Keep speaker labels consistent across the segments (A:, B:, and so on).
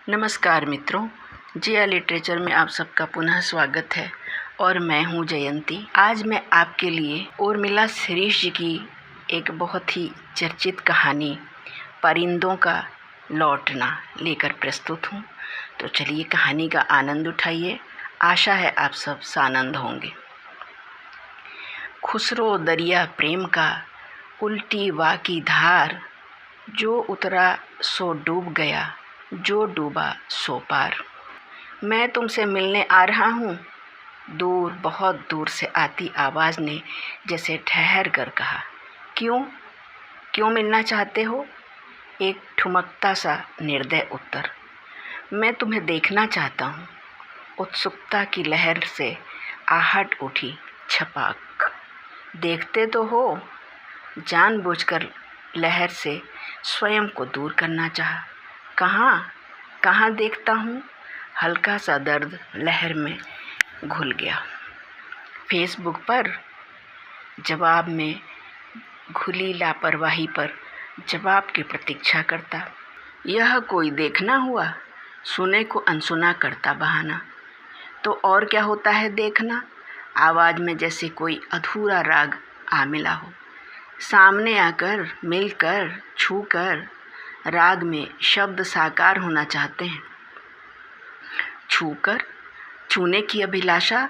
A: नमस्कार मित्रों, जिया लिटरेचर में आप सबका पुनः स्वागत है और मैं हूँ जयंती। आज मैं आपके लिए उर्मिला शिरीष जी की एक बहुत ही चर्चित कहानी परिंदों का लौटना लेकर प्रस्तुत हूँ। तो चलिए कहानी का आनंद उठाइए। आशा है आप सब सानंद होंगे। खुसरो दरिया प्रेम का उल्टी वा की धार, जो उतरा सो डूब गया, जो डूबा सो पार। मैं तुमसे मिलने आ रहा हूँ, दूर बहुत दूर से आती आवाज़ ने जैसे ठहर कर कहा। क्यों क्यों मिलना चाहते हो? एक ठुमकता सा निर्दय उत्तर। मैं तुम्हें देखना चाहता हूँ। उत्सुकता की लहर से आहट उठी छपाक। देखते तो हो? जानबूझकर लहर से स्वयं को दूर करना चाहा। कहाँ देखता हूँ? हल्का सा दर्द लहर में घुल गया। फेसबुक पर जवाब में घुली लापरवाही पर जवाब की प्रतीक्षा करता। यह कोई देखना हुआ? सुने को अनसुना करता बहाना। तो और क्या होता है देखना? आवाज़ में जैसे कोई अधूरा राग आ मिला हो। सामने आकर, मिलकर, छूकर, राग में शब्द साकार होना चाहते हैं। छूकर, छूने की अभिलाषा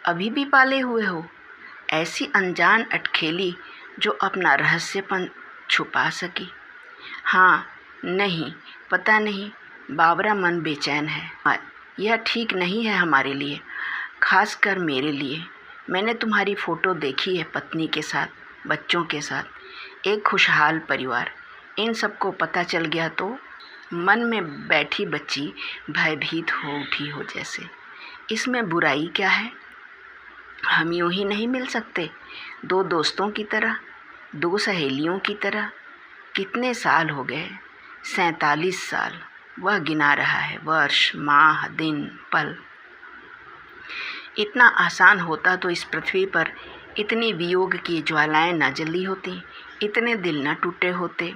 A: अभी भी पाले हुए हो? ऐसी अनजान अटखेली जो अपना रहस्यपन छुपा सकी। हाँ, नहीं, पता नहीं, बावरा मन बेचैन है। यह ठीक नहीं है हमारे लिए, खासकर मेरे लिए। मैंने तुम्हारी फ़ोटो देखी है पत्नी के साथ, बच्चों के साथ, एक खुशहाल परिवार। इन सबको पता चल गया तो मन में बैठी बच्ची भयभीत हो उठी हो जैसे। इसमें बुराई क्या है? हम यूं ही नहीं मिल सकते, दो दोस्तों की तरह, दो सहेलियों की तरह? कितने साल हो गए? 47 साल। वह गिना रहा है वर्ष, माह, दिन, पल। इतना आसान होता तो इस पृथ्वी पर इतनी वियोग की ज्वालाएं न जली होती, इतने दिल न टूटे होते,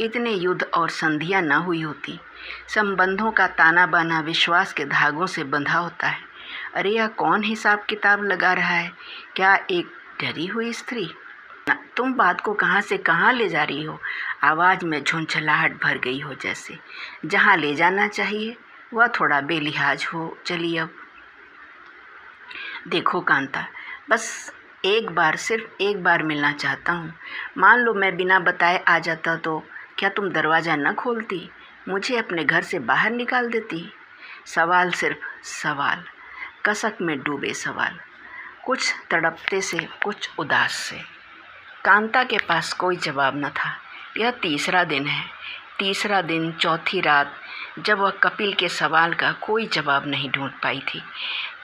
A: इतने युद्ध और संधियां न हुई होती। संबंधों का ताना बाना विश्वास के धागों से बंधा होता है। अरे यह कौन हिसाब किताब लगा रहा है? क्या एक डरी हुई स्त्री? तुम बात को कहाँ से कहाँ ले जा रही हो? आवाज़ में झुंझलाहट भर गई हो जैसे। जहाँ ले जाना चाहिए वह थोड़ा बेलिहाज हो चली अब। देखो कांता, बस एक बार, सिर्फ एक बार मिलना चाहता हूँ। मान लो मैं बिना बताए आ जाता तो क्या तुम दरवाज़ा न खोलती, मुझे अपने घर से बाहर निकाल देती? सवाल, सिर्फ सवाल, कसक में डूबे सवाल, कुछ तड़पते से, कुछ उदास से। कांता के पास कोई जवाब न था। यह तीसरा दिन है, तीसरा दिन, चौथी रात, जब वह कपिल के सवाल का कोई जवाब नहीं ढूंढ पाई थी।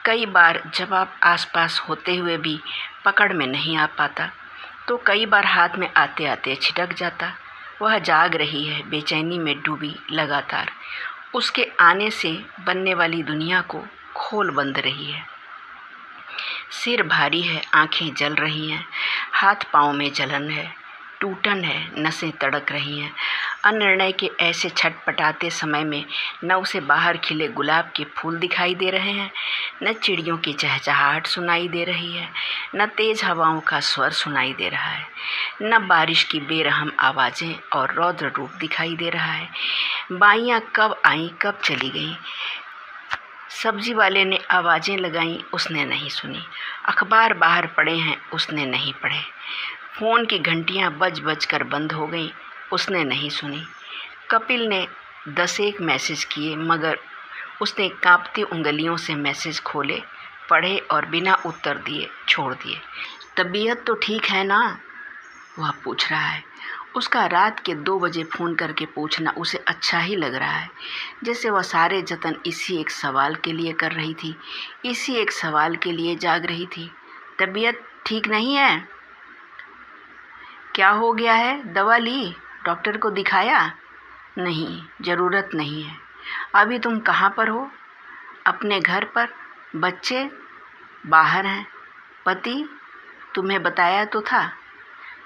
A: कई बार जवाब आसपास होते हुए भी पकड़ में नहीं आ पाता, तो कई बार हाथ में आते आते छिटक जाता। वह जाग रही है, बेचैनी में डूबी लगातार। उसके आने से बनने वाली दुनिया को खोल बंद रही है। सिर भारी है, आंखें जल रही हैं, हाथ पाँव में जलन है, टूटन है, नसें तड़क रही हैं। अनिर्णय के ऐसे छटपटाते समय में न उसे बाहर खिले गुलाब के फूल दिखाई दे रहे हैं, न चिड़ियों की चहचहाहट सुनाई दे रही है, न तेज़ हवाओं का स्वर सुनाई दे रहा है, न बारिश की बेरहम आवाज़ें और रौद्र रूप दिखाई दे रहा है। बाइयाँ कब आईं, कब चली गईं। सब्जी वाले ने आवाज़ें लगाईं, उसने नहीं सुनी। अखबार बाहर पड़े हैं, उसने नहीं पढ़े। फ़ोन की घंटियाँ बज बज कर बंद हो गईं, उसने नहीं सुनी। कपिल ने 10 मैसेज किए, मगर उसने कांपती उंगलियों से मैसेज खोले, पढ़े और बिना उत्तर दिए छोड़ दिए। तबीयत तो ठीक है ना? वह पूछ रहा है। उसका रात के 2 बजे फ़ोन करके पूछना उसे अच्छा ही लग रहा है, जैसे वह सारे जतन इसी एक सवाल के लिए कर रही थी, इसी एक सवाल के लिए जाग रही थी। तबीयत ठीक नहीं है? क्या हो गया है? दवा ली? डॉक्टर को दिखाया? नहीं, ज़रूरत नहीं है। अभी तुम कहाँ पर हो? अपने घर पर। बच्चे बाहर हैं। पति? तुम्हें बताया तो था।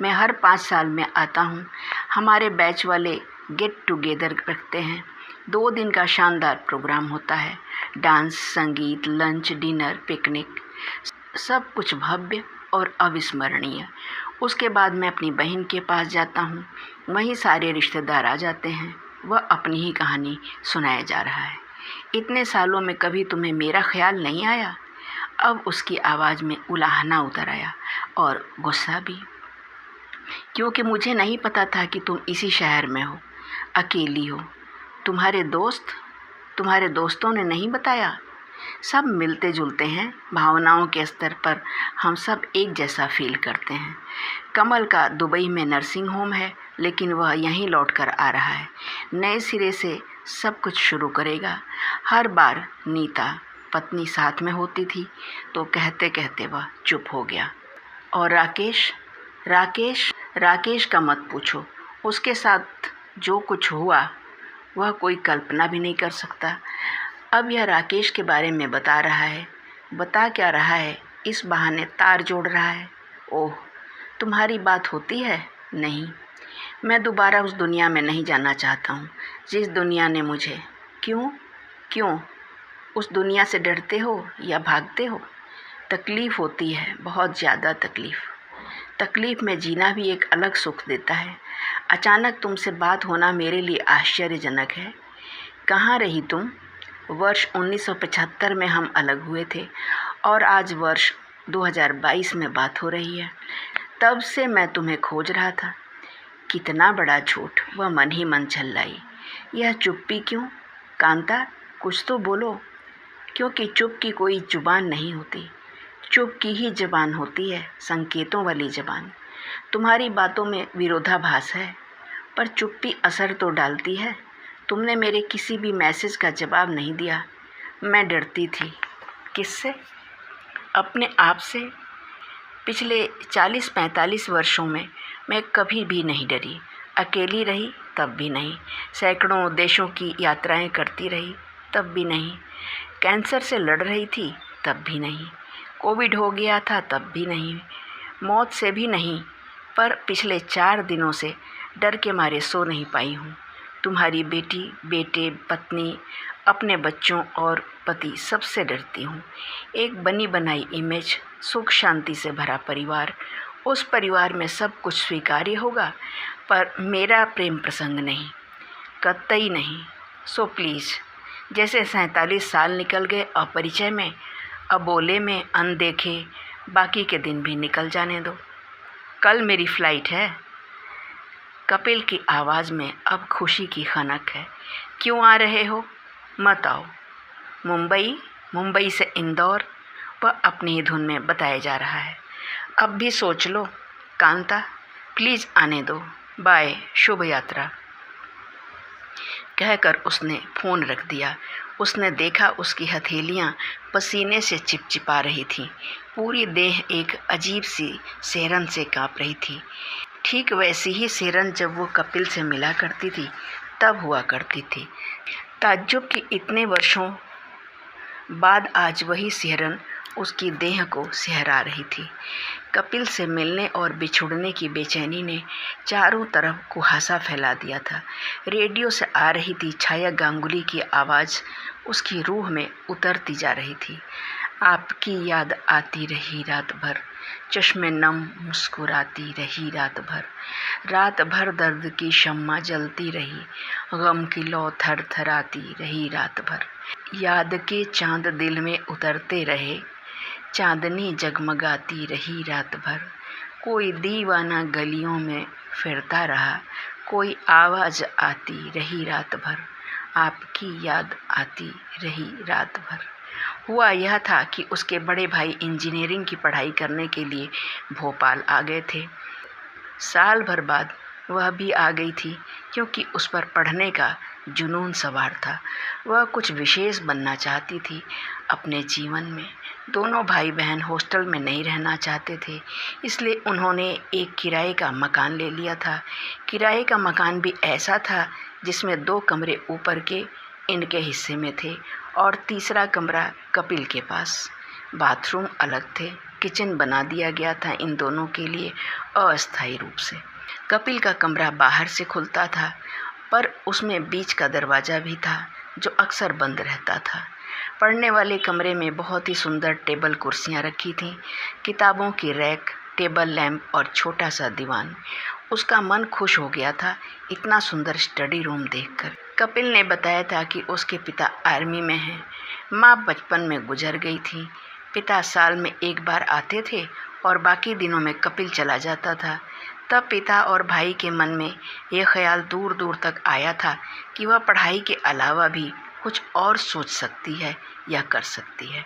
A: मैं हर 5 साल में आता हूँ। हमारे बैच वाले गेट टुगेदर रखते हैं। 2 दिन का शानदार प्रोग्राम होता है। डांस, संगीत, लंच, डिनर, पिकनिक, सब कुछ भव्य और अविस्मरणीय। उसके बाद मैं अपनी बहन के पास जाता हूँ। वहीं सारे रिश्तेदार आ जाते हैं। वह अपनी ही कहानी सुनाया जा रहा है। इतने सालों में कभी तुम्हें मेरा ख्याल नहीं आया? अब उसकी आवाज़ में उलाहना उतर आया और गुस्सा भी, क्योंकि मुझे नहीं पता था कि तुम इसी शहर में हो, अकेली हो। तुम्हारे दोस्तों ने नहीं बताया? सब मिलते जुलते हैं, भावनाओं के स्तर पर हम सब एक जैसा फील करते हैं। कमल का दुबई में नर्सिंग होम है, लेकिन वह यहीं लौट कर आ रहा है। नए सिरे से सब कुछ शुरू करेगा। हर बार नीता पत्नी साथ में होती थी तो कहते कहते वह चुप हो गया। और राकेश का मत पूछो। उसके साथ जो कुछ हुआ वह कोई कल्पना भी नहीं कर सकता। अब यह राकेश के बारे में बता रहा है। बता क्या रहा है? इस बहाने तार जोड़ रहा है। ओह, तुम्हारी बात होती है? नहीं, मैं दोबारा उस दुनिया में नहीं जाना चाहता हूँ जिस दुनिया ने मुझे। क्यों उस दुनिया से डरते हो या भागते हो? तकलीफ़ होती है, बहुत ज़्यादा तकलीफ़ में जीना भी एक अलग सुख देता है। अचानक तुमसे बात होना मेरे लिए आश्चर्यजनक है। कहाँ रही तुम? वर्ष 1975 में हम अलग हुए थे और आज वर्ष 2022 में बात हो रही है। तब से मैं तुम्हें खोज रहा था। कितना बड़ा झूठ, वह मन ही मन चिल्लाई। यह चुप्पी क्यों? कांता, कुछ तो बोलो। क्योंकि चुप की कोई जुबान नहीं होती। चुप की ही जुबान होती है, संकेतों वाली जुबान। तुम्हारी बातों में विरोधाभास है, पर चुप्पी असर तो डालती है। तुमने मेरे किसी भी मैसेज का जवाब नहीं दिया। मैं डरती थी। किससे? अपने आप से। पिछले 40-45 वर्षों में मैं कभी भी नहीं डरी। अकेली रही तब भी नहीं। सैकड़ों देशों की यात्राएं करती रही तब भी नहीं। कैंसर से लड़ रही थी तब भी नहीं। कोविड हो गया था तब भी नहीं। मौत से भी नहीं। पर पिछले 4 दिनों से डर के मारे सो नहीं पाई हूँ। तुम्हारी बेटी, बेटे, पत्नी, अपने बच्चों और पति, सबसे डरती हूँ। एक बनी बनाई इमेज, सुख शांति से भरा परिवार, उस परिवार में सब कुछ स्वीकार्य होगा, पर मेरा प्रेम प्रसंग नहीं, कतई नहीं। सो प्लीज़, जैसे 47 साल निकल गए अपरिचय में, अबोले में, अनदेखे, बाकी के दिन भी निकल जाने दो। कल मेरी फ़्लाइट है। कपिल की आवाज़ में अब खुशी की खनक है। क्यों आ रहे हो? मत आओ। मुंबई से इंदौर, वह अपनी ही धुन में बताया जा रहा है। अब भी सोच लो। कांता, प्लीज़ आने दो। बाय, शुभ यात्रा। कहकर उसने फ़ोन रख दिया। उसने देखा उसकी हथेलियाँ पसीने से चिपचिपा रही थीं। पूरी देह एक अजीब सी सिहरन से काँप रही थी। ठीक वैसी ही सिहरन जब वो कपिल से मिला करती थी तब हुआ करती थी। ताज्जुब की इतने वर्षों बाद आज वही सिहरन उसकी देह को सिहरा रही थी। कपिल से मिलने और बिछुड़ने की बेचैनी ने चारों तरफ कुहासा फैला दिया था। रेडियो से आ रही थी छाया गांगुली की आवाज़ उसकी रूह में उतरती जा रही थी। आपकी याद आती रही रात भर, चश्मे नम मुस्कुराती रही रात भर दर्द की शम्मा जलती रही, गम की लौ थर थराती रही रात भर। याद के चांद दिल में उतरते रहे, चांदनी जगमगाती रही रात भर। कोई दीवाना गलियों में फिरता रहा, कोई आवाज़ आती रही रात भर, आपकी याद आती रही रात भर। हुआ यह था कि उसके बड़े भाई इंजीनियरिंग की पढ़ाई करने के लिए भोपाल आ गए थे। साल भर बाद वह भी आ गई थी, क्योंकि उस पर पढ़ने का जुनून सवार था। वह कुछ विशेष बनना चाहती थी अपने जीवन में। दोनों भाई बहन हॉस्टल में नहीं रहना चाहते थे, इसलिए उन्होंने एक किराए का मकान ले लिया था। किराए का मकान भी ऐसा था जिसमें 2 कमरे ऊपर के इनके हिस्से में थे और तीसरा कमरा कपिल के पास। बाथरूम अलग थे। किचन बना दिया गया था इन दोनों के लिए अस्थायी रूप से। कपिल का कमरा बाहर से खुलता था पर उसमें बीच का दरवाज़ा भी था जो अक्सर बंद रहता था। पढ़ने वाले कमरे में बहुत ही सुंदर टेबल कुर्सियाँ रखी थीं, किताबों की रैक, टेबल लैंप और छोटा सा दीवान। उसका मन खुश हो गया था इतना सुंदर स्टडी रूम देखकर। कपिल ने बताया था कि उसके पिता आर्मी में हैं। माँ बचपन में गुजर गई थी। पिता साल में एक बार आते थे और बाकी दिनों में कपिल चला जाता था। तब पिता और भाई के मन में यह ख्याल दूर दूर तक आया था कि वह पढ़ाई के अलावा भी कुछ और सोच सकती है या कर सकती है।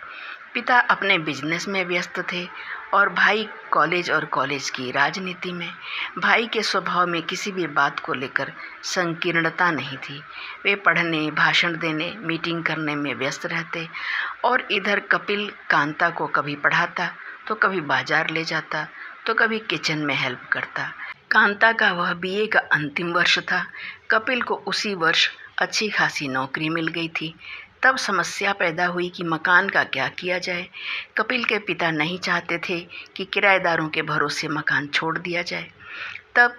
A: पिता अपने बिजनेस में व्यस्त थे और भाई कॉलेज की राजनीति में। भाई के स्वभाव में किसी भी बात को लेकर संकीर्णता नहीं थी। वे पढ़ने, भाषण देने, मीटिंग करने में व्यस्त रहते और इधर कपिल कांता को कभी पढ़ाता तो कभी बाजार ले जाता तो कभी किचन में हेल्प करता। कांता का वह बीए का अंतिम वर्ष था। कपिल को उसी वर्ष अच्छी खासी नौकरी मिल गई थी। तब समस्या पैदा हुई कि मकान का क्या किया जाए। कपिल के पिता नहीं चाहते थे कि किराएदारों के भरोसे मकान छोड़ दिया जाए। तब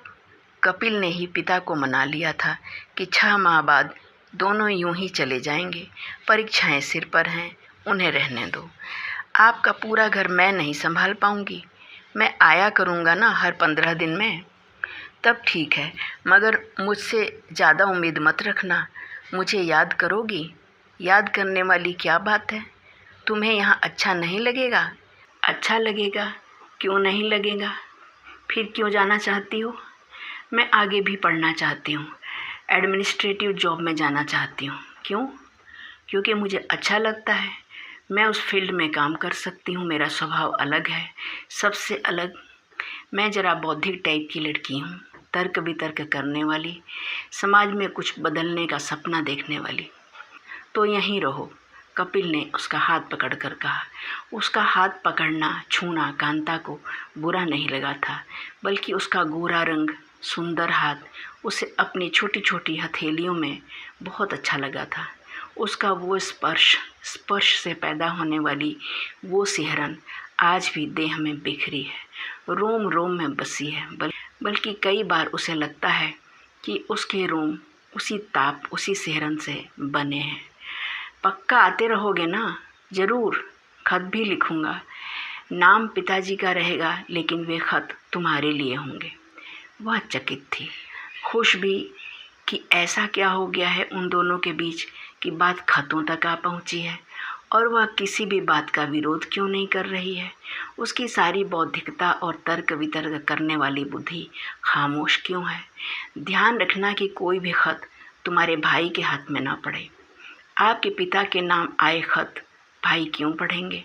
A: कपिल ने ही पिता को मना लिया था कि 6 माह बाद दोनों यूं ही चले जाएंगे। परीक्षाएं सिर पर हैं, उन्हें रहने दो। आपका पूरा घर मैं नहीं संभाल पाऊंगी। मैं आया करूंगा ना हर 15 दिन में। तब ठीक है, मगर मुझसे ज़्यादा उम्मीद मत रखना। मुझे याद करोगी? याद करने वाली क्या बात है? तुम्हें यहाँ अच्छा नहीं लगेगा? अच्छा लगेगा, क्यों नहीं लगेगा? फिर क्यों जाना चाहती हो? मैं आगे भी पढ़ना चाहती हूँ। एडमिनिस्ट्रेटिव जॉब में जाना चाहती हूँ। क्यों? क्योंकि मुझे अच्छा लगता है। मैं उस फील्ड में काम कर सकती हूँ। मेरा स्वभाव अलग है, सबसे अलग। मैं ज़रा बौद्धिक टाइप की लड़की हूँ, तर्क वितर्क करने वाली, समाज में कुछ बदलने का सपना देखने वाली। तो यहीं रहो, कपिल ने उसका हाथ पकड़कर कहा। उसका हाथ पकड़ना, छूना कांता को बुरा नहीं लगा था, बल्कि उसका गोरा रंग, सुंदर हाथ उसे अपनी छोटी छोटी हथेलियों में बहुत अच्छा लगा था। उसका वो स्पर्श से पैदा होने वाली वो सिहरन आज भी देह में बिखरी है, रोम रोम में बसी है। बल्कि कई बार उसे लगता है कि उसके रोम उसी ताप, उसी सिहरन से बने हैं। पक्का आते रहोगे ना? ज़रूर, खत भी लिखूँगा। नाम पिताजी का रहेगा, लेकिन वे खत तुम्हारे लिए होंगे। वह चकित थी, खुश भी कि ऐसा क्या हो गया है उन दोनों के बीच कि बात खतों तक आ पहुँची है, और वह किसी भी बात का विरोध क्यों नहीं कर रही है। उसकी सारी बौद्धिकता और तर्क वितर्क करने वाली बुद्धि खामोश क्यों है। ध्यान रखना कि कोई भी खत तुम्हारे भाई के हाथ में ना पड़े। आपके पिता के नाम आए खत भाई क्यों पढ़ेंगे?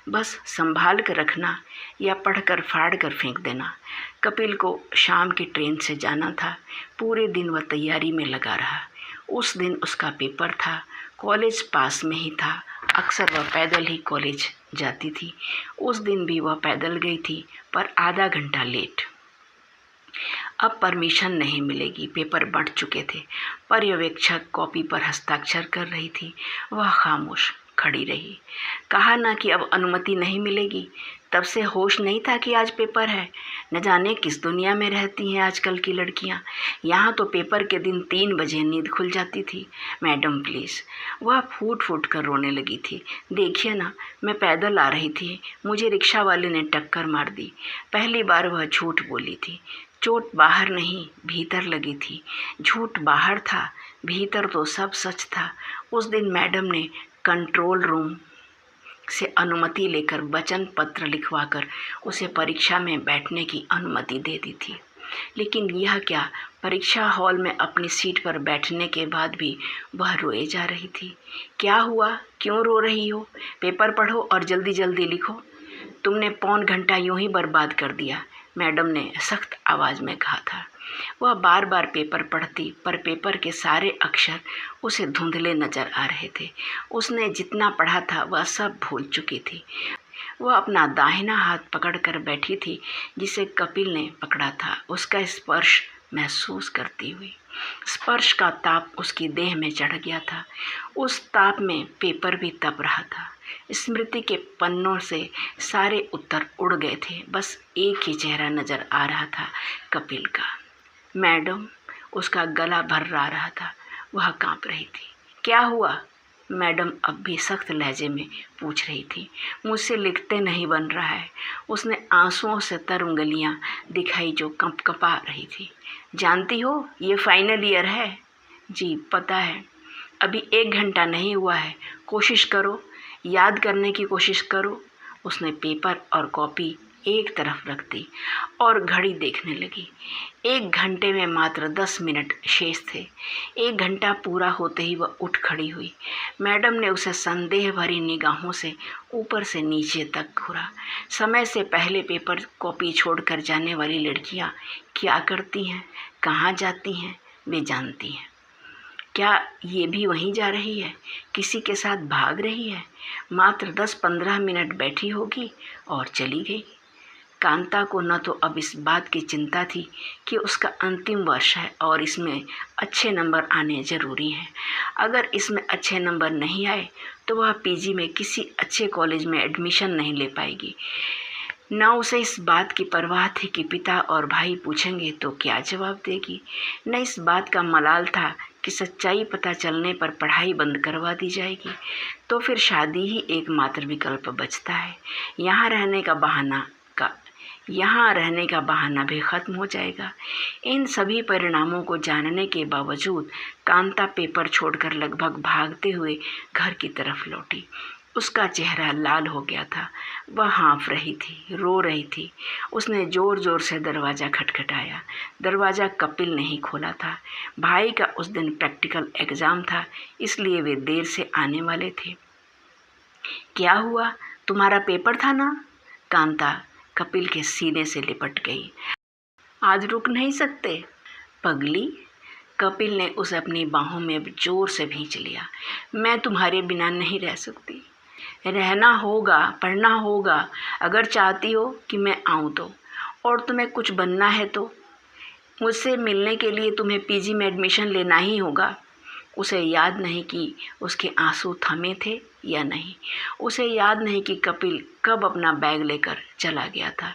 A: बस संभाल कर रखना या पढ़कर फाड़ कर फेंक देना। कपिल को शाम की ट्रेन से जाना था। पूरे दिन वह तैयारी में लगा रहा। उस दिन उसका पेपर था। कॉलेज पास में ही था। अक्सर वह पैदल ही कॉलेज जाती थी। उस दिन भी वह पैदल गई थी, पर आधा घंटा लेट। अब परमिशन नहीं मिलेगी, पेपर बढ़ चुके थे। पर्यवेक्षक कॉपी पर हस्ताक्षर कर रही थी। वह खामोश खड़ी रही। कहा ना कि अब अनुमति नहीं मिलेगी। तब से होश नहीं था कि आज पेपर है। न जाने किस दुनिया में रहती हैं आजकल की लड़कियां। यहाँ तो पेपर के दिन 3 बजे नींद खुल जाती थी। Madam please. वह फूट फूट कर रोने लगी थी। देखिए ना, मैं पैदल आ रही थी, मुझे रिक्शा वाले ने टक्कर मार दी। पहली बार वह झूठ बोली थी। चोट बाहर नहीं, भीतर लगी थी। झूठ बाहर था, भीतर तो सब सच था। उस दिन मैडम ने कंट्रोल रूम से अनुमति लेकर वचन पत्र लिखवाकर उसे परीक्षा में बैठने की अनुमति दे दी थी। लेकिन यह क्या, परीक्षा हॉल में अपनी सीट पर बैठने के बाद भी वह रोए जा रही थी। क्या हुआ? क्यों रो रही हो? पेपर पढ़ो और जल्दी जल्दी लिखो। तुमने पौन घंटा यूं ही बर्बाद कर दिया, मैडम ने सख्त आवाज़ में कहा था। वह बार बार पेपर पढ़ती, पर पेपर के सारे अक्षर उसे धुंधले नजर आ रहे थे। उसने जितना पढ़ा था वह सब भूल चुकी थी। वह अपना दाहिना हाथ पकड़कर बैठी थी, जिसे कपिल ने पकड़ा था, उसका स्पर्श महसूस करती हुई। स्पर्श का ताप उसकी देह में चढ़ गया था। उस ताप में पेपर भी तप रहा था। स्मृति के पन्नों से सारे उत्तर उड़ गए थे। बस एक ही चेहरा नजर आ रहा था, कपिल का। मैडम, उसका गला भर्रा रहा था, वह कांप रही थी। क्या हुआ? मैडम अब भी सख्त लहजे में पूछ रही थी। मुझसे लिखते नहीं बन रहा है। उसने आंसुओं से तर उंगलियां दिखाई जो कंपकपा रही थी। जानती हो, ये फाइनल ईयर है। जी पता है। अभी 1 घंटा नहीं हुआ है। कोशिश करो, याद करने की कोशिश करो। उसने पेपर और कॉपी एक तरफ रख दी और घड़ी देखने लगी। 1 घंटे में मात्र 10 मिनट शेष थे। 1 घंटा पूरा होते ही वह उठ खड़ी हुई। मैडम ने उसे संदेह भरी निगाहों से ऊपर से नीचे तक घूरा। समय से पहले पेपर कॉपी छोड़कर जाने वाली लड़कियां क्या करती हैं, कहाँ जाती हैं, वे जानती हैं। क्या ये भी वहीं जा रही है, किसी के साथ भाग रही है? मात्र 10-15 मिनट बैठी होगी और चली गई। कांता को न तो अब इस बात की चिंता थी कि उसका अंतिम वर्ष है और इसमें अच्छे नंबर आने ज़रूरी हैं। अगर इसमें अच्छे नंबर नहीं आए तो वह पीजी में किसी अच्छे कॉलेज में एडमिशन नहीं ले पाएगी। न उसे इस बात की परवाह थी कि पिता और भाई पूछेंगे तो क्या जवाब देगी। न इस बात का मलाल था कि सच्चाई पता चलने पर पढ़ाई बंद करवा दी जाएगी। तो फिर शादी ही एकमात्र विकल्प बचता है। यहाँ रहने का बहाना भी खत्म हो जाएगा। इन सभी परिणामों को जानने के बावजूद कांता पेपर छोड़कर लगभग भागते हुए घर की तरफ लौटी। उसका चेहरा लाल हो गया था। वह हाँफ रही थी, रो रही थी। उसने ज़ोर ज़ोर से दरवाज़ा खटखटाया। दरवाज़ा कपिल ने ही खोला था। भाई का उस दिन प्रैक्टिकल एग्ज़ाम था, इसलिए वे देर से आने वाले थे। क्या हुआ? तुम्हारा पेपर था ना? कांता कपिल के सीने से लिपट गई। आज रुक नहीं सकते? पगली, कपिल ने उसे अपनी बाहों में जोर से खींच लिया। मैं तुम्हारे बिना नहीं रह सकती। रहना होगा, पढ़ना होगा, अगर चाहती हो कि मैं आऊँ तो। और तुम्हें कुछ बनना है तो मुझसे मिलने के लिए तुम्हें पीजी में एडमिशन लेना ही होगा। उसे याद नहीं कि उसके आंसू थमे थे या नहीं। उसे याद नहीं कि कपिल कब अपना बैग लेकर चला गया था।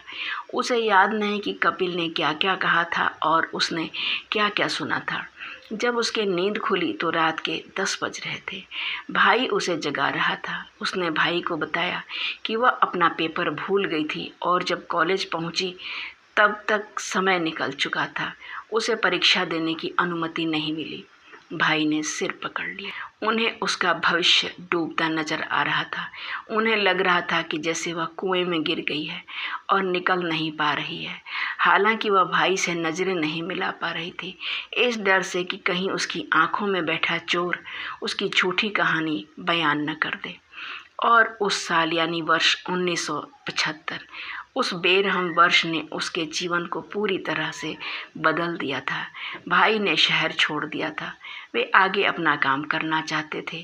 A: उसे याद नहीं कि कपिल ने क्या क्या कहा था और उसने क्या क्या सुना था। जब उसकी नींद खुली तो रात के 10 बज रहे थे। भाई उसे जगा रहा था। उसने भाई को बताया कि वह अपना पेपर भूल गई थी और जब कॉलेज पहुंची तब तक समय निकल चुका था। उसे परीक्षा देने की अनुमति नहीं मिली। भाई ने सिर पकड़ लिया। उन्हें उसका भविष्य डूबता नजर आ रहा था। उन्हें लग रहा था कि जैसे वह कुएं में गिर गई है और निकल नहीं पा रही है। हालांकि वह भाई से नज़रें नहीं मिला पा रही थी, इस डर से कि कहीं उसकी आंखों में बैठा चोर उसकी झूठी कहानी बयान न कर दे। और उस साल यानी वर्ष 1975, उस बेरहम वर्ष ने उसके जीवन को पूरी तरह से बदल दिया था। भाई ने शहर छोड़ दिया था। वे आगे अपना काम करना चाहते थे।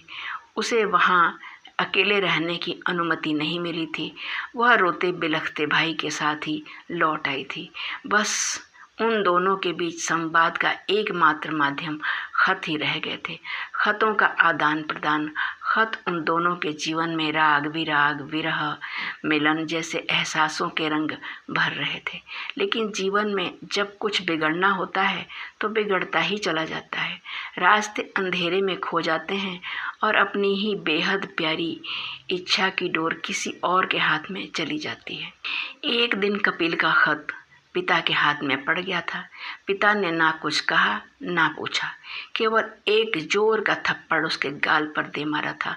A: उसे वहाँ अकेले रहने की अनुमति नहीं मिली थी। वह रोते बिलखते भाई के साथ ही लौट आई थी। बस उन दोनों के बीच संवाद का एकमात्र माध्यम खत ही रह गए थे। खतों का आदान प्रदान। खत उन दोनों के जीवन में राग विराग, विरह, मिलन जैसे एहसासों के रंग भर रहे थे। लेकिन जीवन में जब कुछ बिगड़ना होता है तो बिगड़ता ही चला जाता है। रास्ते अंधेरे में खो जाते हैं और अपनी ही बेहद प्यारी इच्छा की डोर किसी और के हाथ में चली जाती है। एक दिन कपिल का खत पिता के हाथ में पड़ गया था। पिता ने ना कुछ कहा ना पूछा, केवल एक जोर का थप्पड़ उसके गाल पर दे मारा था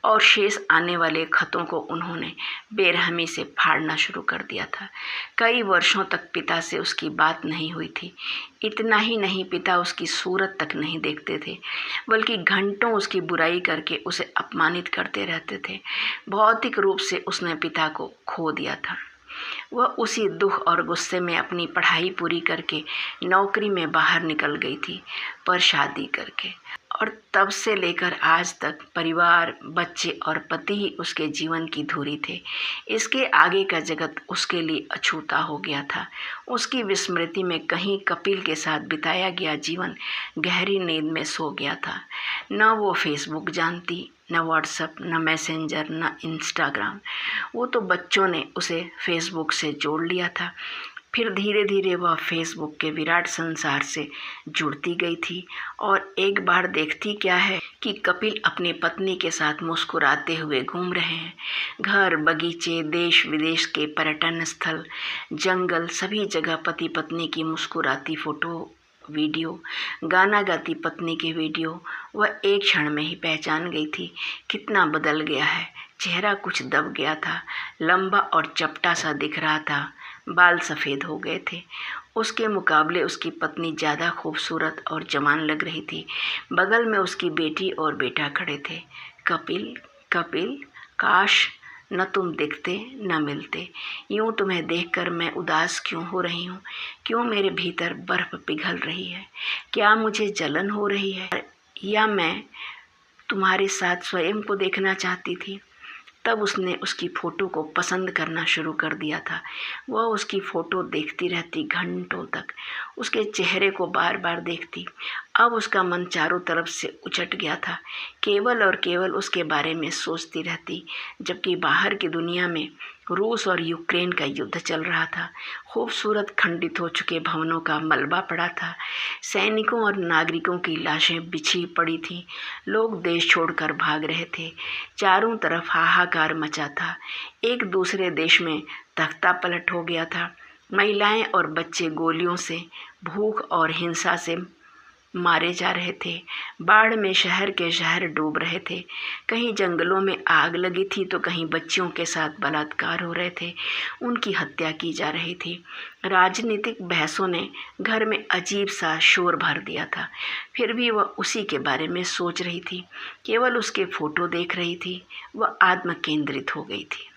A: और शेष आने वाले खतों को उन्होंने बेरहमी से फाड़ना शुरू कर दिया था। कई वर्षों तक पिता से उसकी बात नहीं हुई थी। इतना ही नहीं, पिता उसकी सूरत तक नहीं देखते थे, बल्कि घंटों उसकी बुराई करके उसे अपमानित करते रहते थे। भौतिक रूप से उसने पिता को खो दिया था। वह उसी दुख और गुस्से में अपनी पढ़ाई पूरी करके नौकरी में बाहर निकल गई थी, पर शादी करके। और तब से लेकर आज तक परिवार, बच्चे और पति ही उसके जीवन की धुरी थे। इसके आगे का जगत उसके लिए अछूता हो गया था। उसकी विस्मृति में कहीं कपिल के साथ बिताया गया जीवन गहरी नींद में सो गया था। न वो फेसबुक जानती, न व्हाट्सएप, न मैसेंजर, न इंस्टाग्राम। वो तो बच्चों ने उसे फेसबुक से जोड़ लिया था। फिर धीरे धीरे वह फेसबुक के विराट संसार से जुड़ती गई थी और एक बार देखती क्या है कि कपिल अपनी पत्नी के साथ मुस्कुराते हुए घूम रहे हैं। घर, बगीचे, देश विदेश के पर्यटन स्थल, जंगल, सभी जगह पति पत्नी की मुस्कुराती फोटो, वीडियो, गाना गाती पत्नी के वीडियो। वह एक क्षण में ही पहचान गई थी कितना बदल गया है। चेहरा कुछ दब गया था, लंबा और चपटा सा दिख रहा था, बाल सफ़ेद हो गए थे। उसके मुकाबले उसकी पत्नी ज़्यादा खूबसूरत और जवान लग रही थी। बगल में उसकी बेटी और बेटा खड़े थे। कपिल, कपिल, काश न तुम दिखते न मिलते। यूँ तुम्हें देखकर मैं उदास क्यों हो रही हूँ? क्यों मेरे भीतर बर्फ़ पिघल रही है? क्या मुझे जलन हो रही है, या मैं तुम्हारे साथ स्वयं को देखना चाहती थी? तब उसने उसकी फ़ोटो को पसंद करना शुरू कर दिया था। वह उसकी फ़ोटो देखती रहती घंटों तक, उसके चेहरे को बार बार देखती। अब उसका मन चारों तरफ से उचट गया था, केवल और केवल उसके बारे में सोचती रहती। जबकि बाहर की दुनिया में रूस और यूक्रेन का युद्ध चल रहा था। खूबसूरत खंडित हो चुके भवनों का मलबा पड़ा था। सैनिकों और नागरिकों की लाशें बिछी पड़ी थीं। लोग देश छोड़कर भाग रहे थे। चारों तरफ हाहाकार मचा था। एक दूसरे देश में तख्ता पलट हो गया था। महिलाएं और बच्चे गोलियों से, भूख और हिंसा से मारे जा रहे थे। बाढ़ में शहर के शहर डूब रहे थे। कहीं जंगलों में आग लगी थी तो कहीं बच्चियों के साथ बलात्कार हो रहे थे, उनकी हत्या की जा रही थी। राजनीतिक बहसों ने घर में अजीब सा शोर भर दिया था। फिर भी वह उसी के बारे में सोच रही थी, केवल उसके फोटो देख रही थी। वह आत्म केंद्रित हो गई थी।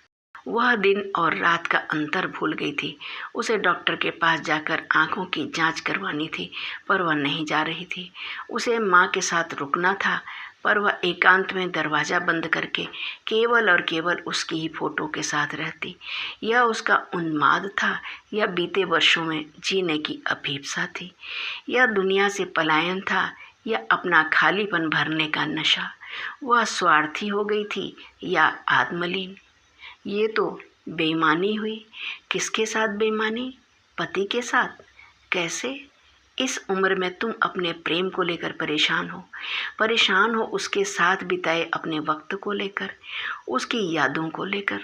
A: वह दिन और रात का अंतर भूल गई थी। उसे डॉक्टर के पास जाकर आंखों की जांच करवानी थी, पर वह नहीं जा रही थी। उसे माँ के साथ रुकना था, पर वह एकांत में दरवाज़ा बंद करके केवल और केवल उसकी ही फोटो के साथ रहती। यह उसका उन्माद था या बीते वर्षों में जीने की अभीप्सा थी? यह दुनिया से पलायन था या अपना खालीपन भरने का नशा? वह स्वार्थी हो गई थी या आत्मलीन? ये तो बेईमानी हुई। किसके साथ बेईमानी? पति के साथ? कैसे? इस उम्र में तुम अपने प्रेम को लेकर परेशान हो उसके साथ बिताए अपने वक्त को लेकर, उसकी यादों को लेकर।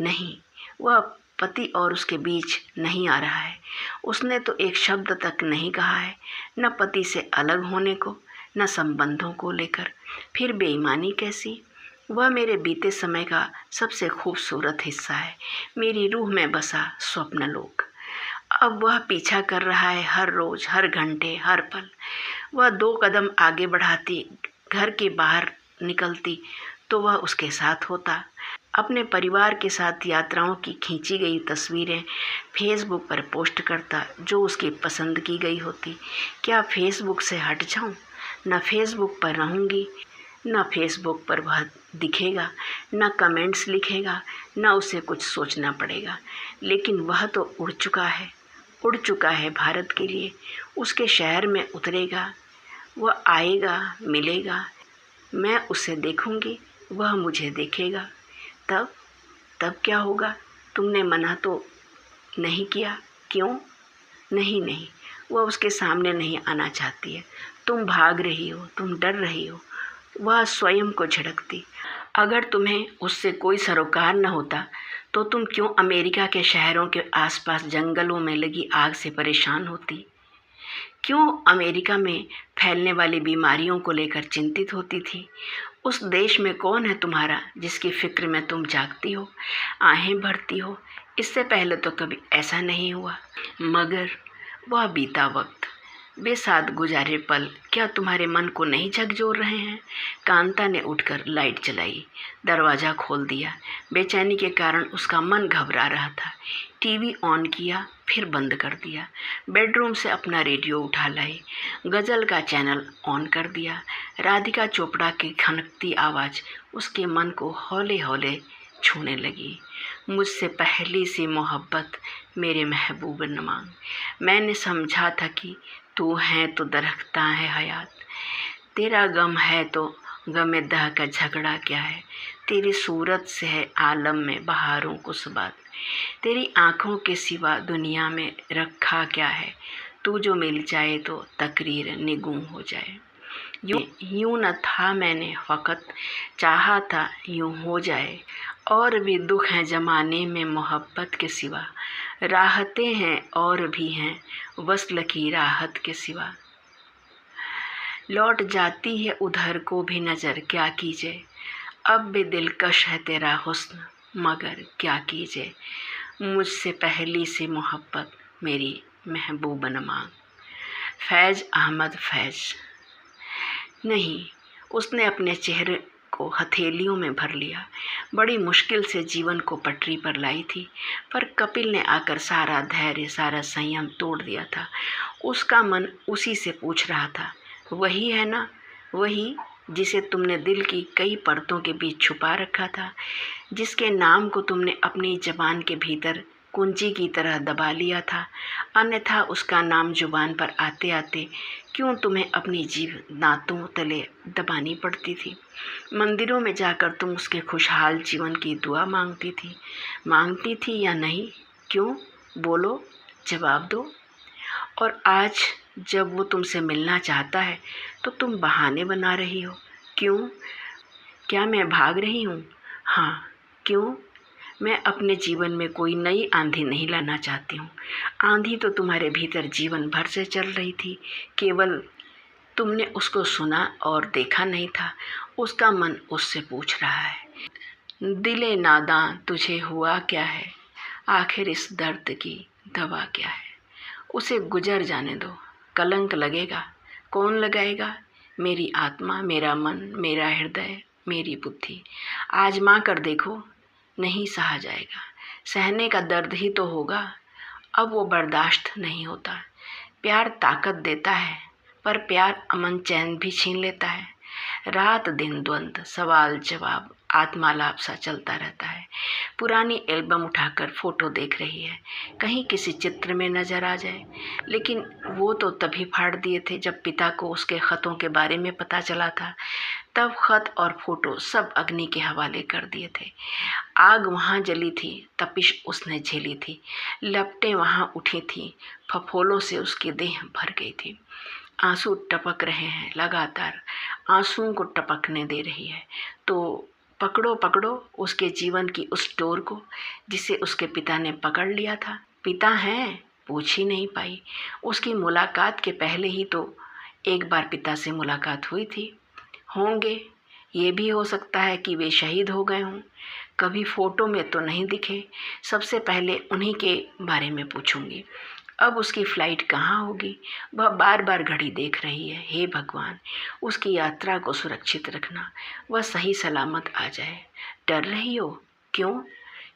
A: नहीं, वह पति और उसके बीच नहीं आ रहा है। उसने तो एक शब्द तक नहीं कहा है, न पति से अलग होने को, न संबंधों को लेकर। फिर बेईमानी कैसी? वह मेरे बीते समय का सबसे खूबसूरत हिस्सा है, मेरी रूह में बसा स्वप्न लोक। अब वह पीछा कर रहा है हर रोज़, हर घंटे, हर पल। वह 2 कदम आगे बढ़ाती, घर के बाहर निकलती तो वह उसके साथ होता। अपने परिवार के साथ यात्राओं की खींची गई तस्वीरें फेसबुक पर पोस्ट करता, जो उसकी पसंद की गई होती। क्या फेसबुक से हट जाऊं? न फेसबुक पर रहूंगी, न फेसबुक पर वह दिखेगा, न कमेंट्स लिखेगा, न उसे कुछ सोचना पड़ेगा। लेकिन वह तो उड़ चुका है भारत के लिए। उसके शहर में उतरेगा, वह आएगा, मिलेगा, मैं उसे देखूंगी, वह मुझे देखेगा। तब क्या होगा? तुमने मना तो नहीं किया? क्यों? नहीं, वह उसके सामने नहीं आना चाहती है। तुम भाग रही हो, तुम डर रही हो। वह स्वयं को झिड़कती। अगर तुम्हें उससे कोई सरोकार न होता तो तुम क्यों अमेरिका के शहरों के आसपास जंगलों में लगी आग से परेशान होती? क्यों अमेरिका में फैलने वाली बीमारियों को लेकर चिंतित होती थी? उस देश में कौन है तुम्हारा जिसकी फिक्र में तुम जागती हो, आहें भरती हो? इससे पहले तो कभी ऐसा नहीं हुआ। मगर वह बीता वक्त, बेसाथ गुजारे पल क्या तुम्हारे मन को नहीं झकझोर रहे हैं? कांता ने उठकर लाइट जलाई, दरवाज़ा खोल दिया। बेचैनी के कारण उसका मन घबरा रहा था। टीवी ऑन किया, फिर बंद कर दिया। बेडरूम से अपना रेडियो उठा लाई, गज़ल का चैनल ऑन कर दिया। राधिका चोपड़ा की खनकती आवाज़ उसके मन को हौले हौले छूने लगी। मुझसे पहली सी मोहब्बत मेरे महबूब न मांग। मैंने समझा था कि तू है तो दरख्ता है हयात, तेरा गम है तो गमे दह का झगड़ा क्या है, तेरी सूरत से है आलम में बहारों को सुबात। तेरी आँखों के सिवा दुनिया में रखा क्या है, तू जो मिल जाए तो तकरीर निगूं हो जाए। यूं न था मैंने फ़कत चाहा था यूं हो जाए, और भी दुख हैं ज़माने में मोहब्बत के सिवा, राहतें हैं और भी हैं वस्ल की राहत के सिवा। लौट जाती है उधर को भी नज़र क्या कीजिए, अब भी दिलकश है तेरा हुस्न मगर क्या कीजिए। मुझसे पहली सी मोहब्बत मेरी महबूब न मांग। फैज़ अहमद फैज़। नहीं, उसने अपने चेहरे को हथेलियों में भर लिया। बड़ी मुश्किल से जीवन को पटरी पर लाई थी, पर कपिल ने आकर सारा धैर्य सारा संयम तोड़ दिया था। उसका मन उसी से पूछ रहा था, वही है ना, वही जिसे तुमने दिल की कई परतों के बीच छुपा रखा था, जिसके नाम को तुमने अपनी ज़बान के भीतर कुंजी की तरह दबा लिया था, अन्यथा उसका नाम जुबान पर आते आते क्यों तुम्हें अपनी जीभ दांतों तले दबानी पड़ती थी। मंदिरों में जाकर तुम उसके खुशहाल जीवन की दुआ मांगती थी या नहीं? क्यों? बोलो, जवाब दो। और आज जब वो तुमसे मिलना चाहता है तो तुम बहाने बना रही हो। क्यों? क्या मैं भाग रही हूँ? हाँ, क्यों? मैं अपने जीवन में कोई नई आंधी नहीं लाना चाहती हूँ। आंधी तो तुम्हारे भीतर जीवन भर से चल रही थी, केवल तुमने उसको सुना और देखा नहीं था। उसका मन उससे पूछ रहा है, दिले नादां तुझे हुआ क्या है, आखिर इस दर्द की दवा क्या है। उसे गुजर जाने दो, कलंक लगेगा। कौन लगाएगा? मेरी आत्मा, मेरा मन, मेरा हृदय, मेरी बुद्धि। आजमा कर देखो, नहीं सहा जाएगा। सहने का दर्द ही तो होगा। अब वो बर्दाश्त नहीं होता। प्यार ताकत देता है, पर प्यार अमन चैन भी छीन लेता है। रात दिन द्वंद्व, सवाल जवाब, आत्मालाप सा चलता रहता है। पुरानी एल्बम उठाकर फ़ोटो देख रही है, कहीं किसी चित्र में नज़र आ जाए। लेकिन वो तो तभी फाड़ दिए थे जब पिता को उसके ख़तों के बारे में पता चला था। तब ख़त और फ़ोटो सब अग्नि के हवाले कर दिए थे। आग वहाँ जली थी, तपिश उसने झेली थी, लपटें वहाँ उठी थीं, फफोलों से उसकी देह भर गई थी। आंसू टपक रहे हैं लगातार, आंसुओं को टपकने दे रही है। तो पकड़ो पकड़ो उसके जीवन की उस डोर को जिसे उसके पिता ने पकड़ लिया था। पिता हैं? पूछ ही नहीं पाई। उसकी मुलाकात के पहले ही तो एक बार पिता से मुलाकात हुई थी। होंगे, ये भी हो सकता है कि वे शहीद हो गए हों। कभी फ़ोटो में तो नहीं दिखे। सबसे पहले उन्हीं के बारे में पूछूंगी। अब उसकी फ़्लाइट कहाँ होगी? वह बार बार घड़ी देख रही है। हे भगवान, उसकी यात्रा को सुरक्षित रखना, वह सही सलामत आ जाए। डर रही हो? क्यों?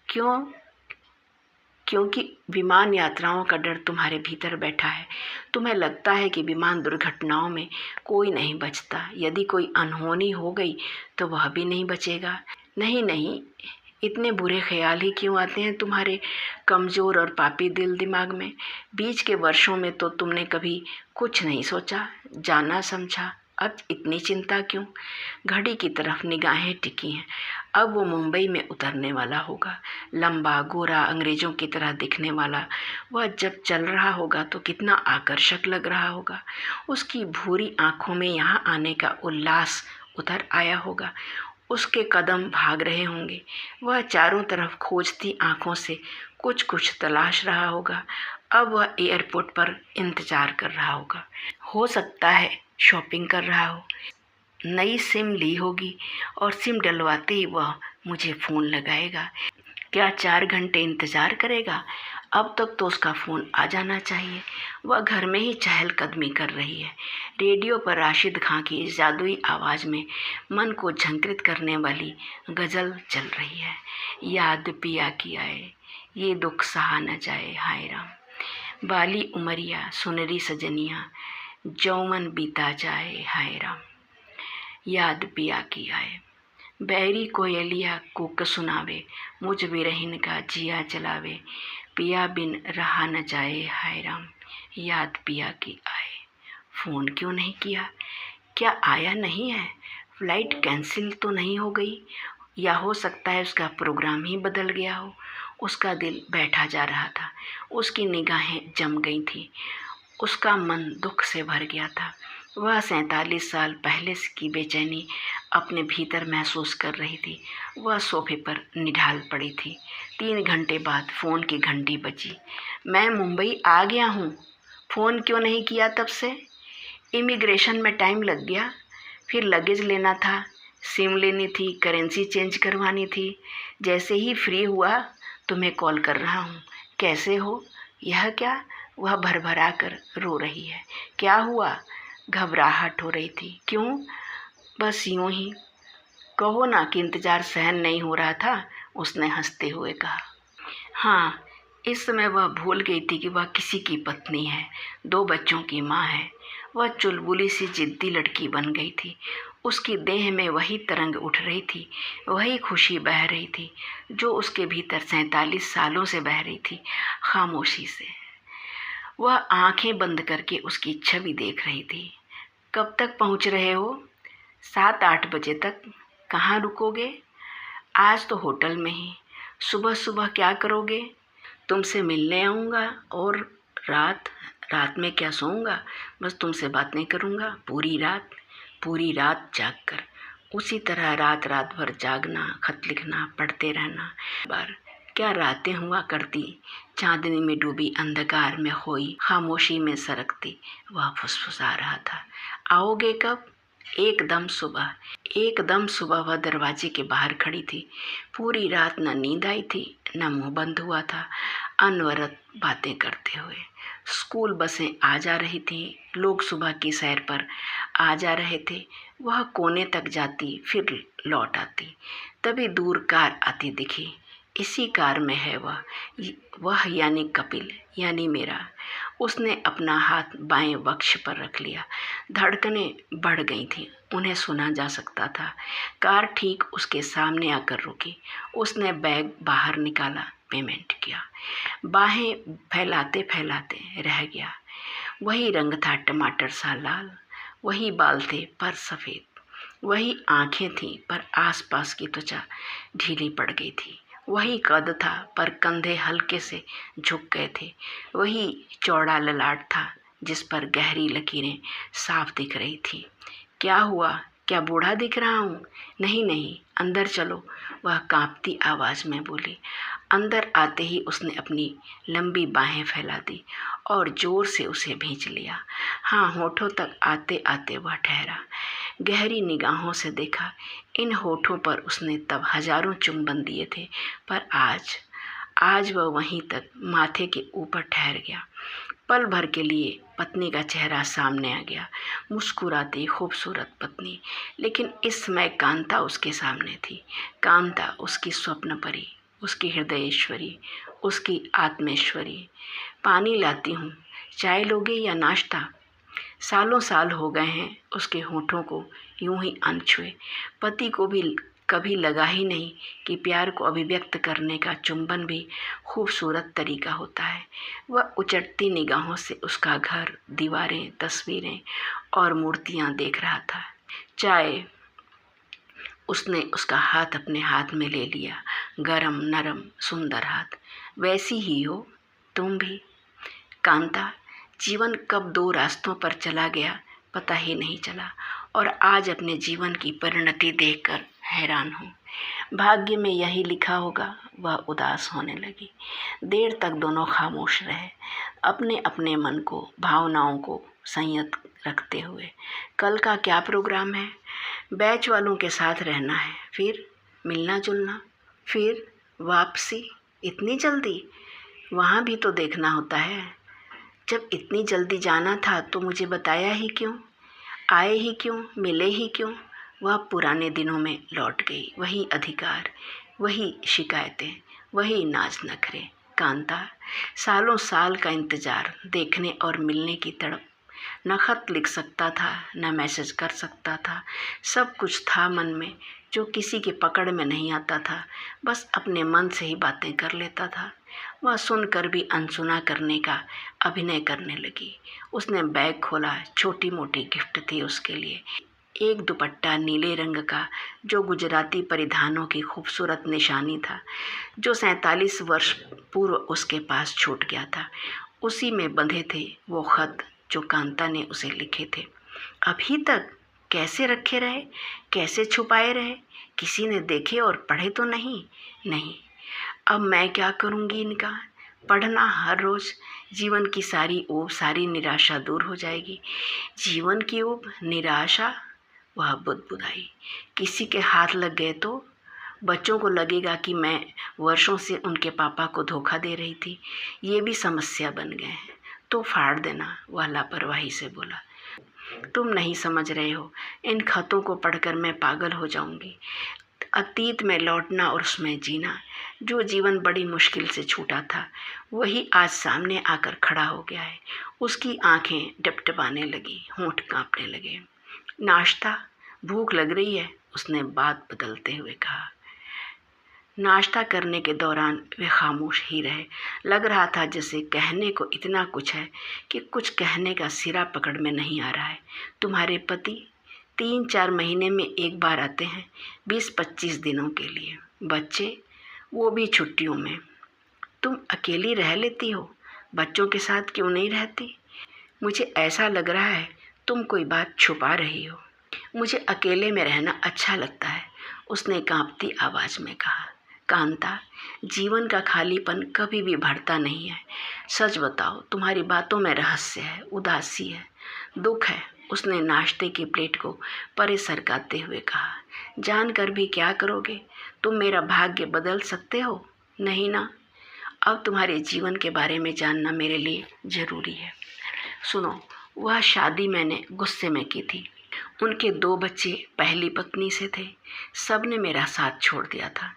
A: क्यों? क्योंकि विमान यात्राओं का डर तुम्हारे भीतर बैठा है। तुम्हें लगता है कि विमान दुर्घटनाओं में कोई नहीं बचता। यदि कोई अनहोनी हो गई तो वह भी नहीं बचेगा। नहीं नहीं, इतने बुरे ख्याल ही क्यों आते हैं तुम्हारे कमज़ोर और पापी दिल दिमाग में? बीच के वर्षों में तो तुमने कभी कुछ नहीं सोचा, जाना समझा। अब इतनी चिंता क्यों? घड़ी की तरफ निगाहें टिकी हैं। अब वो मुंबई में उतरने वाला होगा। लंबा गोरा अंग्रेज़ों की तरह दिखने वाला वह जब चल रहा होगा तो कितना आकर्षक लग रहा होगा। उसकी भूरी आँखों में यहाँ आने का उल्लास उतर आया होगा। उसके कदम भाग रहे होंगे। वह चारों तरफ खोजती आँखों से कुछ कुछ तलाश रहा होगा। अब वह एयरपोर्ट पर इंतज़ार कर रहा होगा। हो सकता है शॉपिंग कर रहा हो। नई सिम ली होगी और सिम डलवाते ही वह मुझे फ़ोन लगाएगा। क्या 4 घंटे इंतज़ार करेगा? अब तक तो उसका फ़ोन आ जाना चाहिए। वह घर में ही चहलकदमी कर रही है। रेडियो पर राशिद खां की जादुई आवाज़ में मन को झंकृत करने वाली गज़ल चल रही है। याद पिया की आए, ये दुख सहा न जाए, हाय राम। बाली उमरिया सुनरी सजनिया, जौवन बीता जाए, हाय राम। याद पिया की आए, बैरी कोयलिया कूक सुनावे, मुझ विरहिन का जिया चलावे, पिया बिन रहा न जाए, हाय राम। याद पिया की आए। फ़ोन क्यों नहीं किया? क्या आया नहीं है? फ़्लाइट कैंसिल तो नहीं हो गई, या हो सकता है उसका प्रोग्राम ही बदल गया हो। उसका दिल बैठा जा रहा था, उसकी निगाहें जम गई थीं, उसका मन दुख से भर गया था। वह 47 साल पहले की बेचैनी अपने भीतर महसूस कर रही थी। वह सोफे पर निढाल पड़ी थी। 3 घंटे बाद फ़ोन की घंटी बजी। मैं मुंबई आ गया हूँ। फ़ोन क्यों नहीं किया तब से? इमिग्रेशन में टाइम लग गया, फिर लगेज लेना था, सिम लेनी थी, करेंसी चेंज करवानी थी। जैसे ही फ्री हुआ तुम्हें कॉल कर रहा हूँ। कैसे हो? यह क्या? वह भरभरा कर रो रही है। क्या हुआ? घबराहट हो रही थी। क्यों? बस यूं ही। कहो ना कि इंतज़ार सहन नहीं हो रहा था, उसने हंसते हुए कहा। हाँ, इस समय वह भूल गई थी कि वह किसी की पत्नी है, 2 बच्चों की माँ है। वह चुलबुली सी जिद्दी लड़की बन गई थी। उसकी देह में वही तरंग उठ रही थी, वही खुशी बह रही थी जो उसके भीतर 47 सालों से बह रही थी, खामोशी से। वह आंखें बंद करके उसकी छवि देख रही थी। कब तक पहुंच रहे हो? 7-8 बजे तक। कहाँ रुकोगे? आज तो होटल में ही। सुबह सुबह क्या करोगे? तुमसे मिलने आऊँगा और रात रात में क्या सोऊंगा? बस तुमसे बातें करूँगा पूरी रात जाग कर। उसी तरह रात रात भर जागना, खत लिखना, पढ़ते रहना। बार क्या रातें हुआ करती, चांदनी में डूबी, अंधकार में खोई, खामोशी में सरकती। वह फुसफुसा रहा था। आओगे कब? एकदम सुबह वह दरवाजे के बाहर खड़ी थी। पूरी रात न नींद आई थी, न मुंह बंद हुआ था। अनवरत बातें करते हुए स्कूल बसें आ जा रही थी, लोग सुबह की सैर पर आ जा रहे थे। वह कोने तक जाती, फिर लौट आती। तभी दूर कार आती दिखी। इसी कार में है वह यानी कपिल, यानी मेरा। उसने अपना हाथ बाएं वक्ष पर रख लिया। धड़कनें बढ़ गई थीं, उन्हें सुना जा सकता था। कार ठीक उसके सामने आकर रुकी। उसने बैग बाहर निकाला, पेमेंट किया, बाहें फैलाते फैलाते रह गया। वही रंग था टमाटर सा लाल, वही बाल थे पर सफ़ेद, वही आंखें थीं पर आसपास की त्वचा ढीली पड़ गई थी। वही कद था पर कंधे हल्के से झुक गए थे। वही चौड़ा ललाट था जिस पर गहरी लकीरें साफ दिख रही थी। क्या हुआ? क्या बूढ़ा दिख रहा हूँ? नहीं नहीं, अंदर चलो, वह कांपती आवाज़ में बोली। अंदर आते ही उसने अपनी लंबी बाहें फैला दी और ज़ोर से उसे भींच लिया। हाँ, होठों तक आते आते वह ठहरा, गहरी निगाहों से देखा। इन होठों पर उसने तब हजारों चुंबन दिए थे, पर आज वह वहीं तक माथे के ऊपर ठहर गया। पल भर के लिए पत्नी का चेहरा सामने आ गया, मुस्कुराती खूबसूरत पत्नी। लेकिन इस समय कांता उसके सामने थी। कांता उसकी स्वप्न परी, उसकी हृदयेश्वरी, उसकी आत्मेश्वरी। पानी लाती हूँ, चाय लोगे या नाश्ता? सालों साल हो गए हैं उसके होठों को यूं ही अनछुए। पति को भी कभी लगा ही नहीं कि प्यार को अभिव्यक्त करने का चुंबन भी खूबसूरत तरीका होता है। वह उचटती निगाहों से उसका घर, दीवारें, तस्वीरें और मूर्तियां देख रहा था। चाय। उसने उसका हाथ अपने हाथ में ले लिया, गरम, नरम, सुंदर हाथ। वैसी ही हो तुम भी। कांता, जीवन कब 2 रास्तों पर चला गया पता ही नहीं चला, और आज अपने जीवन की परिणति देखकर हैरान हूँ। भाग्य में यही लिखा होगा। वह उदास होने लगी। देर तक दोनों खामोश रहे, अपने अपने मन को, भावनाओं को संयत रखते हुए। कल का क्या प्रोग्राम है? बैच वालों के साथ रहना है, फिर मिलना जुलना, फिर वापसी। इतनी जल्दी? वहाँ भी तो देखना होता है। जब इतनी जल्दी जाना था तो मुझे बताया ही क्यों? आए ही क्यों? मिले ही क्यों? वह पुराने दिनों में लौट गई। वही अधिकार, वही शिकायतें, वही नाज नखरे। कांता, सालों साल का इंतज़ार, देखने और मिलने की तड़प। न खत लिख सकता था, न मैसेज कर सकता था। सब कुछ था मन में जो किसी की पकड़ में नहीं आता था। बस अपने मन से ही बातें कर लेता था। वह सुनकर भी अनसुना करने का अभिनय करने लगी। उसने बैग खोला, छोटी मोटी गिफ्ट थी उसके लिए। एक दुपट्टा नीले रंग का जो गुजराती परिधानों की खूबसूरत निशानी था, जो 47 वर्ष पूर्व उसके पास छूट गया था। उसी में बंधे थे वो खत जो कांता ने उसे लिखे थे। अभी तक कैसे रखे रहे, कैसे छुपाए रहे? किसी ने देखे और पढ़े तो नहीं? नहीं। अब मैं क्या करूँगी इनका? पढ़ना हर रोज़। जीवन की सारी ऊब, सारी निराशा दूर हो जाएगी। जीवन की ऊब, निराशा? वह बुदबुदाई। किसी के हाथ लग गए तो? बच्चों को लगेगा कि मैं वर्षों से उनके पापा को धोखा दे रही थी। ये भी समस्या बन गए हैं। तो फाड़ देना, वह लापरवाही से बोला। तुम नहीं समझ रहे हो। इन खतों को पढ़कर मैं पागल हो जाऊंगी। अतीत में लौटना और उसमें जीना। जो जीवन बड़ी मुश्किल से छूटा था, वही आज सामने आकर खड़ा हो गया है। उसकी आंखें डपडपाने लगी, होंठ कांपने लगे। नाश्ता? भूख लग रही है, उसने बात बदलते हुए कहा। नाश्ता करने के दौरान वे खामोश ही रहे। लग रहा था जैसे कहने को इतना कुछ है कि कुछ कहने का सिरा पकड़ में नहीं आ रहा है। तुम्हारे पति 3-4 महीने में एक बार आते हैं, 20-25 दिनों के लिए। बच्चे? वो भी छुट्टियों में। तुम अकेली रह लेती हो, बच्चों के साथ क्यों नहीं रहती? मुझे ऐसा लग रहा है तुम कोई बात छुपा रही हो। मुझे अकेले में रहना अच्छा लगता है, उसने कांपती आवाज़ में कहा। कांता, जीवन का खालीपन कभी भी भरता नहीं है। सच बताओ, तुम्हारी बातों में रहस्य है, उदासी है, दुख है। उसने नाश्ते की प्लेट को परे सरकाते हुए कहा। जानकर भी क्या करोगे? तुम मेरा भाग्य बदल सकते हो? नहीं ना। अब तुम्हारे जीवन के बारे में जानना मेरे लिए ज़रूरी है। सुनो, वह शादी मैंने गुस्से में की थी। उनके 2 बच्चे पहली पत्नी से थे। सब ने मेरा साथ छोड़ दिया था।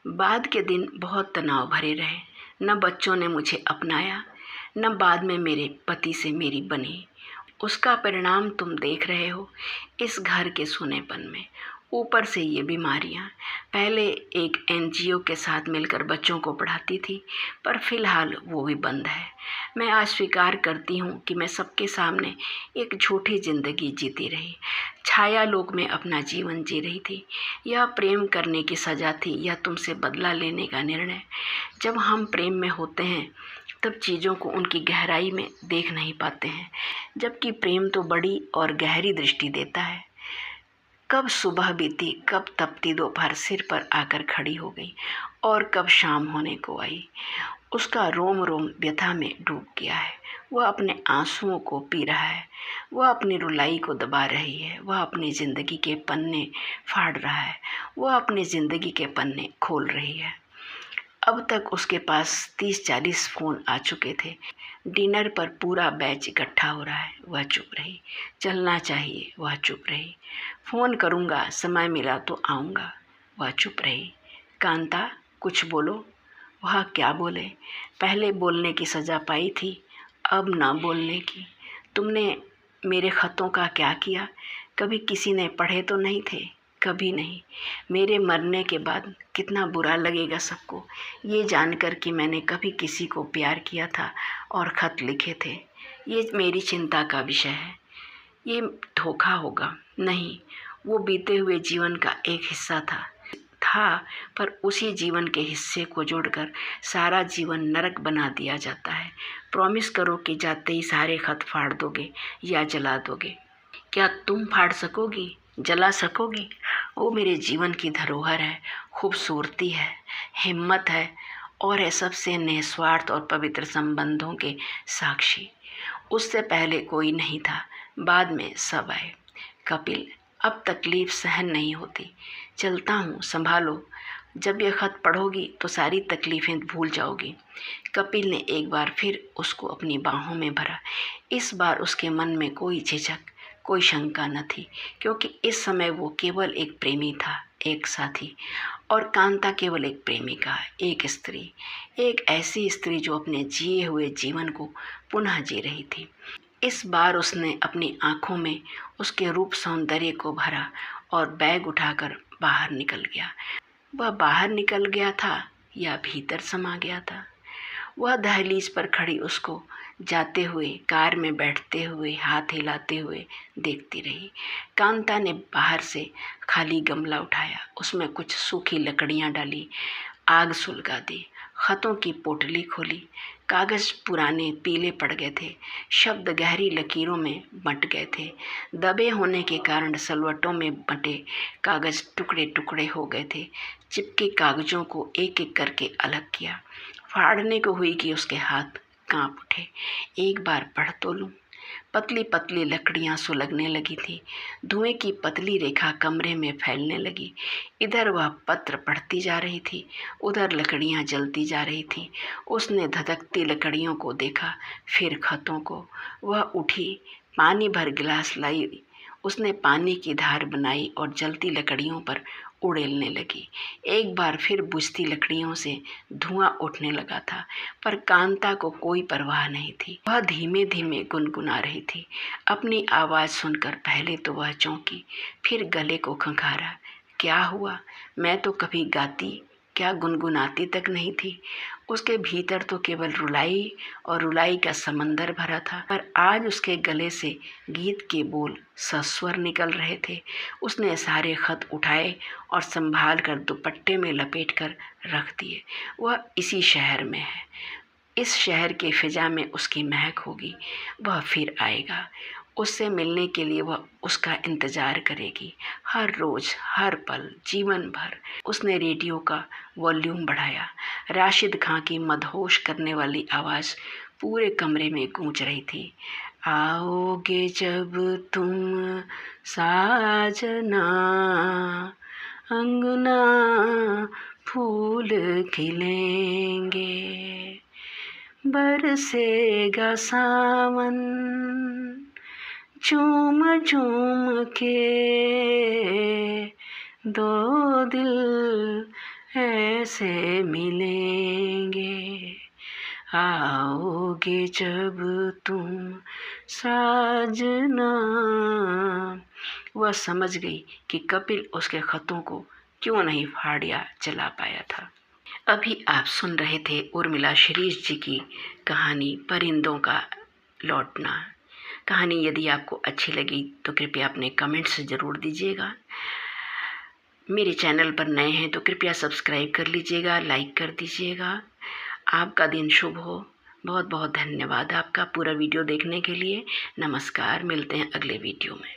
A: बाद के दिन बहुत तनाव भरे रहे। न बच्चों ने मुझे अपनाया, न बाद में मेरे पति से मेरी बनी। उसका परिणाम तुम देख रहे हो इस घर के सूनेपन में। ऊपर से ये बीमारियां। पहले एक एनजीओ के साथ मिलकर बच्चों को पढ़ाती थी, पर फिलहाल वो भी बंद है। मैं आज स्वीकार करती हूँ कि मैं सबके सामने एक झूठी जिंदगी जीती रही, छाया लोक में अपना जीवन जी रही थी। यह प्रेम करने की सज़ा थी या तुमसे बदला लेने का निर्णय? जब हम प्रेम में होते हैं तब चीज़ों को उनकी गहराई में देख नहीं पाते हैं, जबकि प्रेम तो बड़ी और गहरी दृष्टि देता है। कब सुबह बीती, कब तपती दोपहर सिर पर आकर खड़ी हो गई और कब शाम होने को आई। उसका रोम रोम व्यथा में डूब गया है। वह अपने आंसुओं को पी रहा है, वह अपनी रुलाई को दबा रही है, वह अपनी ज़िंदगी के पन्ने फाड़ रहा है, वह अपनी ज़िंदगी के पन्ने खोल रही है। अब तक उसके पास 30-40 फ़ोन आ चुके थे। डिनर पर पूरा बैच इकट्ठा हो रहा है, वह चुप रही। चलना चाहिए, वह चुप रही। फ़ोन करूँगा, समय मिला तो आऊँगा, वह चुप रही। कांता, कुछ बोलो। वह क्या बोले? पहले बोलने की सज़ा पाई थी, अब ना बोलने की। तुमने मेरे ख़तों का क्या किया? कभी किसी ने पढ़े तो नहीं थे? कभी नहीं। मेरे मरने के बाद कितना बुरा लगेगा सबको, ये जानकर कि मैंने कभी किसी को प्यार किया था और ख़त लिखे थे। ये मेरी चिंता का विषय है। ये धोखा होगा? नहीं, वो बीते हुए जीवन का एक हिस्सा था, पर उसी जीवन के हिस्से को जोड़कर सारा जीवन नरक बना दिया जाता है। प्रॉमिस करो कि जाते ही सारे ख़त फाड़ दोगे या जला दोगे। क्या तुम फाड़ सकोगी, जला सकोगी? वो मेरे जीवन की धरोहर है, खूबसूरती है, हिम्मत है और है सबसे निस्वार्थ और पवित्र संबंधों के साक्षी। उससे पहले कोई नहीं था, बाद में सब आए। कपिल, अब तकलीफ़ सहन नहीं होती, चलता हूँ, संभालो। जब यह ख़त पढ़ोगी तो सारी तकलीफ़ें भूल जाओगी। कपिल ने एक बार फिर उसको अपनी बाहों में भरा। इस बार उसके मन में कोई झिझक, कोई शंका न थी, क्योंकि इस समय वो केवल एक प्रेमी था, एक साथी, और कांता केवल एक प्रेमिका, एक स्त्री, एक ऐसी स्त्री जो अपने जिए हुए जीवन को पुनः जी रही थी। इस बार उसने अपनी आँखों में उसके रूप सौंदर्य को भरा और बैग उठाकर बाहर निकल गया। वह बाहर निकल गया था या भीतर समा गया था? वह दहलीज पर खड़ी उसको जाते हुए, कार में बैठते हुए, हाथ हिलाते हुए देखती रही। कांता ने बाहर से खाली गमला उठाया, उसमें कुछ सूखी लकड़ियां डाली, आग सुलगा दी, खतों की पोटली खोली। कागज़ पुराने पीले पड़ गए थे, शब्द गहरी लकीरों में बंट गए थे। दबे होने के कारण सलवटों में बंटे कागज़ टुकड़े टुकड़े हो गए थे। चिपके कागज़ों को एक एक करके अलग किया। फाड़ने को हुई कि उसके हाथ कांप उठे। एक बार पढ़ तो लूं। पतली पतली लकड़ियां सुलगने लगी थी। धुएं की पतली रेखा कमरे में फैलने लगी। इधर वह पत्र पढ़ती जा रही थी, उधर लकड़ियां जलती जा रही थी। उसने धधकती लकड़ियों को देखा, फिर खतों को। वह उठी, पानी भर गिलास लाई। उसने पानी की धार बनाई और जलती लकड़ियों पर उड़ेलने लगी। एक बार फिर बुझती लकड़ियों से धुआं उठने लगा था, पर कांता को कोई परवाह नहीं थी। वह धीमे धीमे गुनगुना रही थी। अपनी आवाज़ सुनकर पहले तो वह चौंकी, फिर गले को खंगारा। क्या हुआ? मैं तो कभी गाती, क्या गुनगुनाती तक नहीं थी। उसके भीतर तो केवल रुलाई और रुलाई का समंदर भरा था, पर आज उसके गले से गीत के बोल सस्वर निकल रहे थे। उसने सारे खत उठाए और संभाल कर दुपट्टे में लपेट कर रख दिए। वह इसी शहर में है, इस शहर के फिजा में उसकी महक होगी। वह फिर आएगा, उससे मिलने के लिए वह उसका इंतज़ार करेगी, हर रोज़, हर पल, जीवन भर। उसने रेडियो का वॉल्यूम बढ़ाया। राशिद खां की मदहोश करने वाली आवाज़ पूरे कमरे में गूंज रही थी। आओगे जब तुम साजना, अंगना फूल खिलेंगे, बरसेगा सावन, झूम झूम के दो दिल ऐसे मिलेंगे। आओगे जब तुम साजना। वह समझ गई कि कपिल उसके खतों को क्यों नहीं फाड़ या जला पाया था। अभी आप सुन रहे थे उर्मिला शिरीष जी की कहानी परिंदों का लौटना। कहानी यदि आपको अच्छी लगी तो कृपया अपने कमेंट्स ज़रूर दीजिएगा। मेरे चैनल पर नए हैं तो कृपया सब्सक्राइब कर लीजिएगा, लाइक कर दीजिएगा। आपका दिन शुभ हो। बहुत बहुत धन्यवाद आपका पूरा वीडियो देखने के लिए। नमस्कार, मिलते हैं अगले वीडियो में।